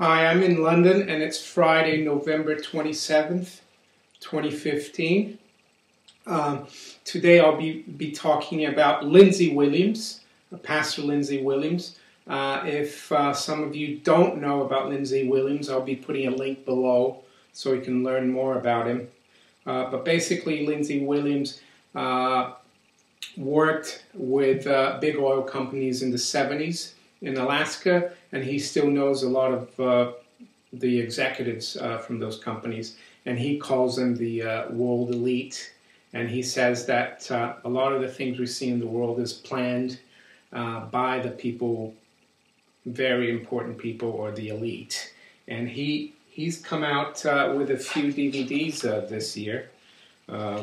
Hi, I'm in London and it's Friday, November 27th, 2015. Today I'll be talking about Lindsey Williams, Pastor Lindsey Williams. If some of you don't know about Lindsey Williams, I'll be putting a link below so you can learn more about him. But basically, Lindsey Williams worked with big oil companies in the 70s in Alaska, and he still knows a lot of the executives from those companies, and he calls them the world elite. And he says that a lot of the things we see in the world is planned by the people, very important people, or the elite. And he's come out with a few DVDs this year,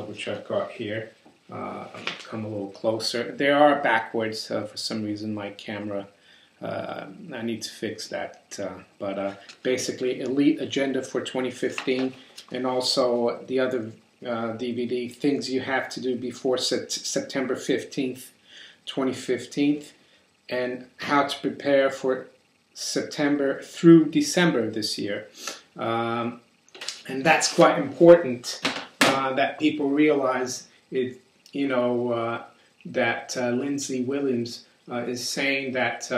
which I've got here. I'll come a little closer. They are backwards for some reason. My camera, I need to fix that. But basically, Elite Agenda for 2015, and also the other DVD, Things You Have to Do Before September 15th, 2015, and How to Prepare for September through December of this year. And that's quite important that people realize it. That Lindsey Williams is saying that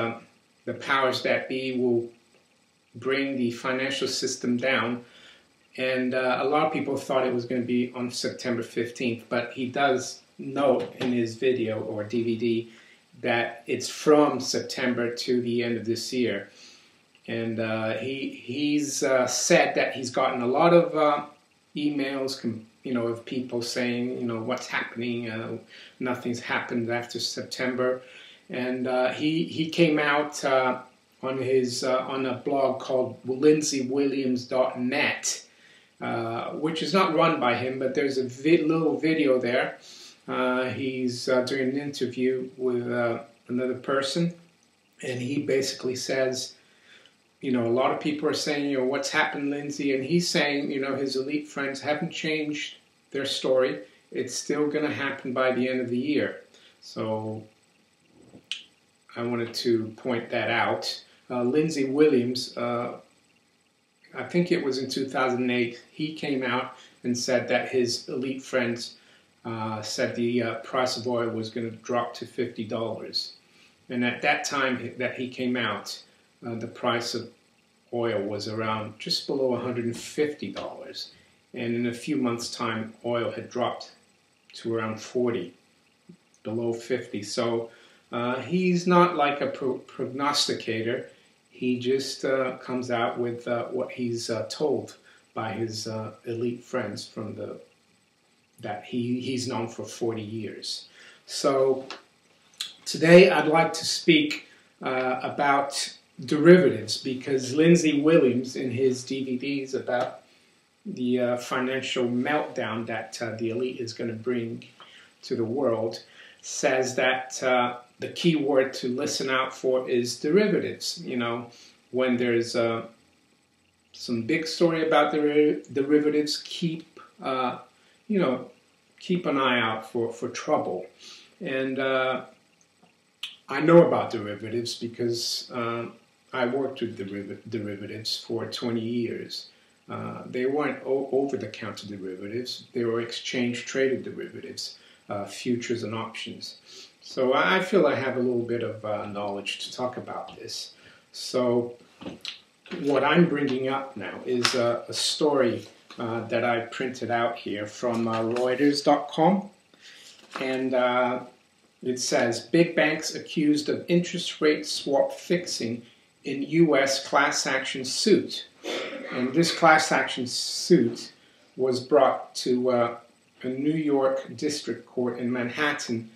the powers that be will bring the financial system down. And a lot of people thought it was going to be on September 15th, but he does note in his video or DVD that it's from September to the end of this year. And he's said that he's gotten a lot of emails, of people saying, what's happening, nothing's happened after September. And he came out on his on a blog called LindseyWilliams.net, which is not run by him, but there's a little video there. He's doing an interview with another person, and he basically says, a lot of people are saying, what's happened, Lindsey? And he's saying, his elite friends haven't changed their story. It's still going to happen by the end of the year. So I wanted to point that out. Lindsey Williams, I think it was in 2008, he came out and said that his elite friends said the price of oil was going to drop to $50. And at that time that he came out, the price of oil was around just below $150. And in a few months' time, oil had dropped to around 40, below 50. So he's not like a prognosticator. He just comes out with what he's told by his elite friends from that he's known for 40 years. So today I'd like to speak about derivatives, because Lindsey Williams, in his DVDs about the financial meltdown that the elite is going to bring to the world, says that the key word to listen out for is derivatives. When there's some big story about derivatives, keep an eye out for trouble. And I know about derivatives because I worked with derivatives for 20 years. They weren't over-the-counter derivatives. They were exchange-traded derivatives, futures and options. So I feel I have a little bit of knowledge to talk about this. So what I'm bringing up now is a story that I printed out here from Reuters.com. And it says, big banks accused of interest rate swap fixing in U.S. class action suit. And this class action suit was brought to a New York District Court in Manhattan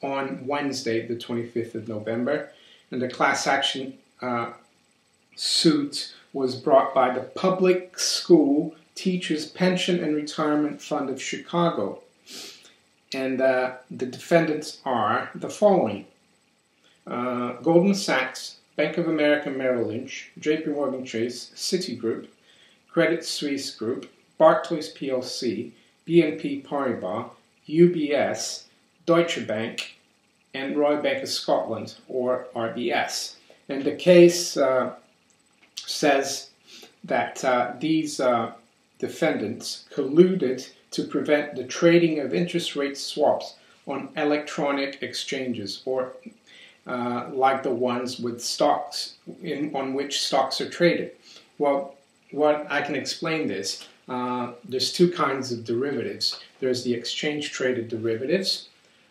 on Wednesday, the 25th of November. And the class action suit was brought by the Public School Teachers Pension and Retirement Fund of Chicago. And the defendants are the following: Goldman Sachs, Bank of America Merrill Lynch, JP Morgan Chase, Citigroup, Credit Suisse Group, Barclays PLC, BNP Paribas, UBS, Deutsche Bank, and Royal Bank of Scotland, or RBS. And the case says that these defendants colluded to prevent the trading of interest rate swaps on electronic exchanges, or like the ones with stocks, on which stocks are traded. Well, what I can explain this, there's two kinds of derivatives. There's the exchange-traded derivatives,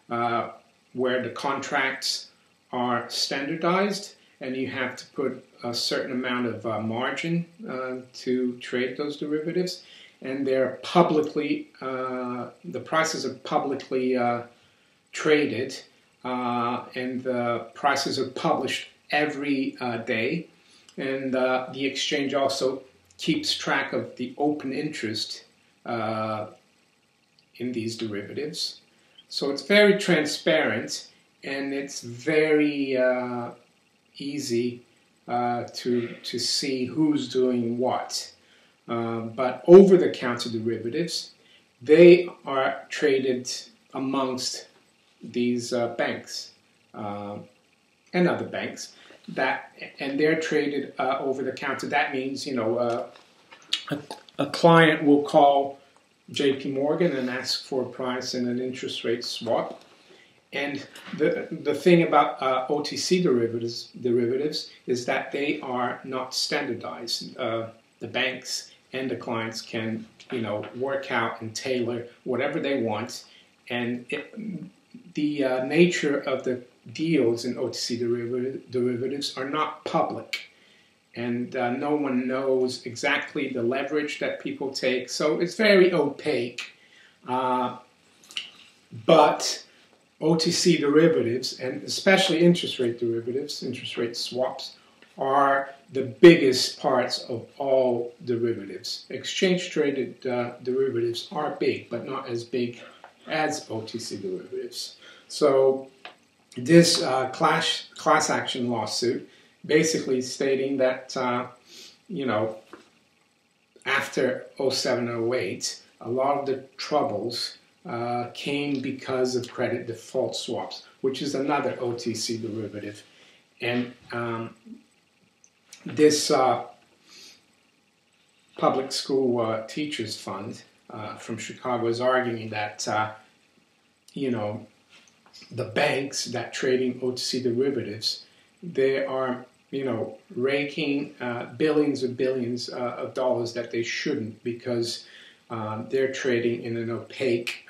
where the contracts are standardized, and you have to put a certain amount of margin to trade those derivatives. And they're publicly, the prices are publicly traded, and the prices are published every day. And the exchange also keeps track of the open interest in these derivatives. So it's very transparent, and it's very easy to see who's doing what. But over-the-counter derivatives, they are traded amongst these banks and other banks, and they're traded over-the-counter. That means, you know, a client will call JP Morgan and ask for a price and an interest rate swap. And the thing about OTC derivatives is that they are not standardized. The banks and the clients can, you know, work out and tailor whatever they want. And the nature of the deals in OTC derivatives are not public. And no one knows exactly the leverage that people take. So it's very opaque. But OTC derivatives, and especially interest rate derivatives, interest rate swaps, are the biggest parts of all derivatives. Exchange-traded derivatives are big, but not as big as OTC derivatives. So this class action lawsuit basically stating that, you know, after 07-08, a lot of the troubles came because of credit default swaps, which is another OTC derivative. And this public school teachers fund from Chicago is arguing that, you know, the banks that trading OTC derivatives, they are, you know, raking billions and billions of dollars that they shouldn't, because they're trading in an opaque,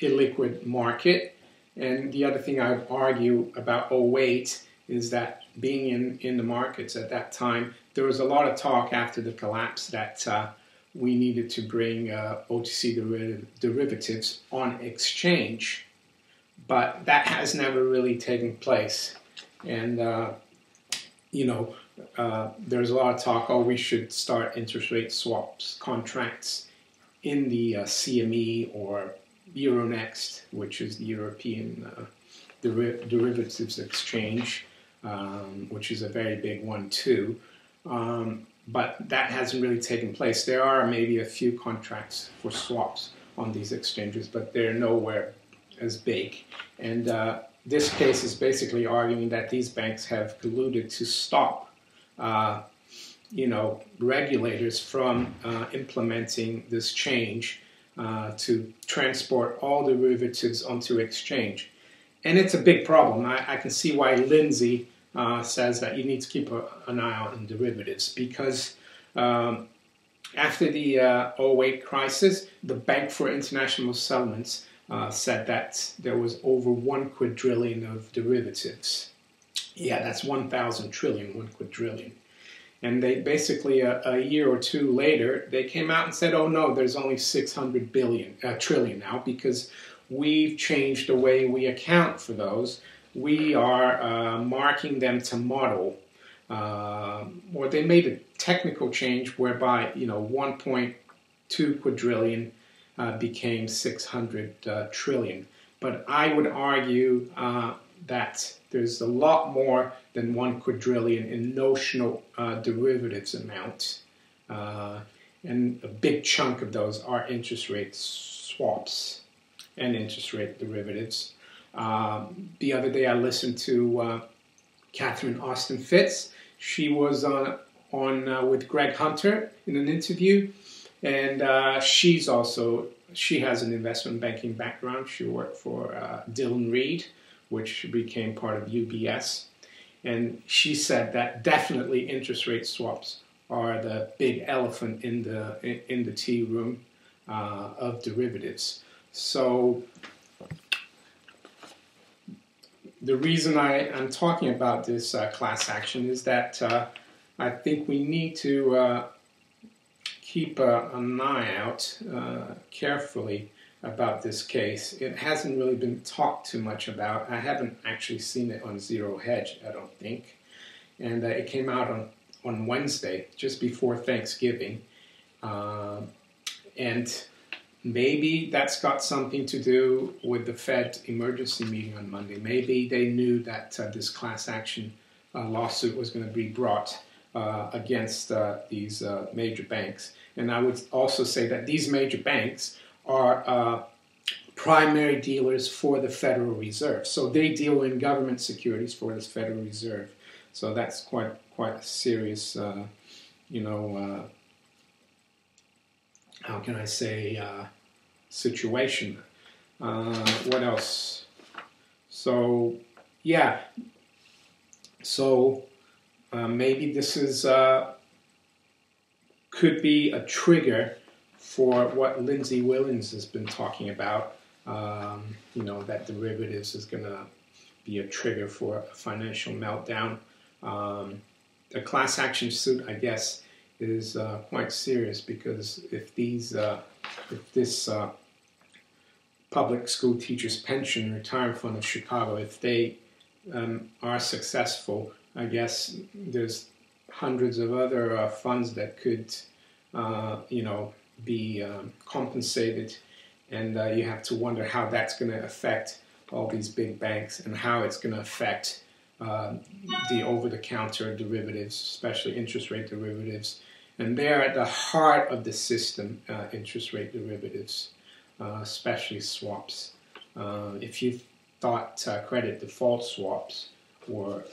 illiquid market. And the other thing I would argue about 08 is that being in the markets at that time, there was a lot of talk after the collapse that we needed to bring OTC derivatives on exchange. But that has never really taken place. And, you know, there's a lot of talk, oh, we should start interest rate swaps contracts in the CME or Euronext, which is the European Derivatives Exchange, which is a very big one too. But that hasn't really taken place. There are maybe a few contracts for swaps on these exchanges, but they're nowhere as big. And this case is basically arguing that these banks have colluded to stop you know, regulators from implementing this change to transport all derivatives onto exchange. And it's a big problem. I can see why Lindsey says that you need to keep an eye out on derivatives, because after the 08 crisis, the Bank for International Settlements said that there was over 1 quadrillion of derivatives. Yeah, that's 1,000 trillion, 1 quadrillion. And they basically, a year or two later, they came out and said, oh no, there's only 600 trillion now, because we've changed the way we account for those. We are marking them to model. Or they made a technical change whereby, you know, 1.2 quadrillion became 600 trillion. But I would argue that there's a lot more than 1 quadrillion in notional derivatives amount. And a big chunk of those are interest rate swaps and interest rate derivatives. The other day I listened to Catherine Austin Fitz. She was on on with Greg Hunter in an interview, and she has an investment banking background. She worked for Dillon Reed, which became part of UBS, and she said that definitely interest rate swaps are the big elephant in the tea room of derivatives. So the reason I'm talking about this class action is that I think we need to keep an eye out carefully about this case. It hasn't really been talked too much about. I haven't actually seen it on Zero Hedge, I don't think. And it came out on Wednesday, just before Thanksgiving. And maybe that's got something to do with the Fed emergency meeting on Monday. Maybe they knew that this class action lawsuit was going to be brought against these major banks. And I would also say that these major banks are primary dealers for the Federal Reserve. So they deal in government securities for this Federal Reserve. So that's quite a serious, how can I say, situation. What else? So, yeah. So maybe this is could be a trigger for what Lindsey Williams has been talking about. That derivatives is going to be a trigger for a financial meltdown. The class action suit, I guess, is quite serious, because if this public school teachers pension retirement fund of Chicago, if they are successful, I guess there's hundreds of other funds that could be compensated, and you have to wonder how that's going to affect all these big banks, and how it's going to affect the over-the-counter derivatives, especially interest rate derivatives. And they're at the heart of the system, interest rate derivatives, especially swaps. If you thought credit default swaps were,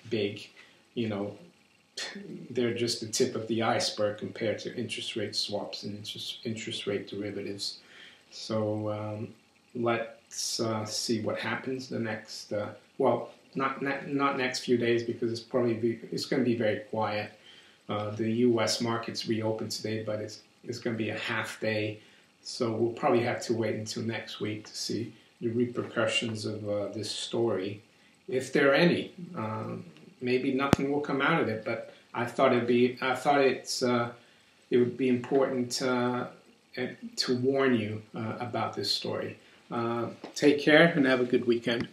big, they're just the tip of the iceberg compared to interest rate swaps and interest rate derivatives. So let's see what happens the next, not next few days, because it's going to be very quiet. The U.S. markets reopened today, but it's going to be a half day, so we'll probably have to wait until next week to see the repercussions of this story, if there are any. Maybe nothing will come out of it, but I thought it would be important to warn you about this story. Take care and have a good weekend.